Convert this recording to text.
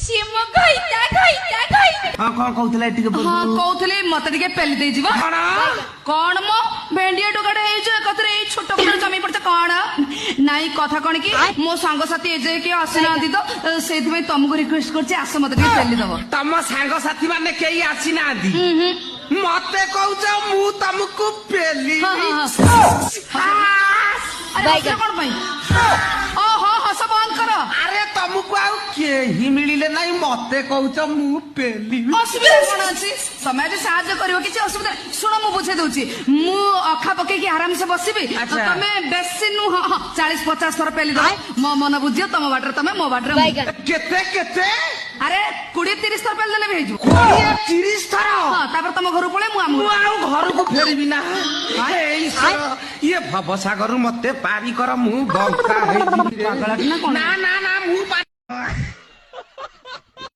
Sim ଘଇତା ଘଇତା ଘଇତା। ହଁ କଣ କହୁଥିଲା ଟିକେ ହଁ କହୁଥିଲି ମତେ ଟିକେ ପେଲି ଦେଇଯିବ। କଣ ମୋ ଭେଣ୍ଡିଆ ଟୋକାଟେ ହେଇଛ ଏକଥରେ ଏଇ ଛୋଟ ଛୋଟ ଜମି ପଡିଛ କଣ? ନାଇଁ କଥା କଣ କି ମୋ ସାଙ୍ଗସାଥି ଏ ଯାଏ କିଏ ଆସିନାହାନ୍ତି ତ ସେଇଥିପାଇଁ ତମକୁ ରିକ୍ୱେଷ୍ଟ କରୁଛି ଆସ ମତେ ଟିକେ ପେଲି ଦବ। ତମ ସାଙ୍ଗସାଥି ମାନେ କେହି ଆସିନାହାନ୍ତି ମତେ କହୁଛ ମୁଁ ତମକୁ ପେଲି ଆରେ କଣ ପାଇଁ? ଓହୋ ହସ ବନ୍ଦ କର। ଆରେ ତମକୁ ଆଉ କେହି ମିଳିଲେ ନାଇଁ ମତେ କହୁଛ ମୁଁ ପେଲି। ଅସୁବିଧା କଣ ଅଛି? ତମେ ଯଦି ସାହାଯ୍ୟ କରିବ କିଛି ଅସୁବିଧା ଶୁଣ ମୁଁ ବୁଝେଇ ଦଉଛି। ମୁଁ ଅଖା ପକେଇକି ଆରାମସେ ବସିବି ତମେ ବେଶୀ ନୁହଁ 40-50 ଥର ପେଲି ଦବ। ମୋ ମନ ବୁଝିବ ତମ ବାଟରେ ତମେ ମୋ ବାଟରେ କେତେ କେତେ? ଆରେ 20-30 ଥର ପେଲି ଦେଲେ ବି ହେଇଯିବ। 20-30 ଥର? ହଁ ତାପରେ ତମ ଘରକୁ ପଳେଇ ମୁଁ ମୁଁ ଆଉ ଘରକୁ ଫେରିବି ନା। ଇଏ ଭବସାଗରରୁ ମତେ ପାରି କର ମୁଁ ବଙ୍କା ହେଇଯିବି। ପାଗଳାଟି ନା କଣ? ନା ନା ନା ମୁଁ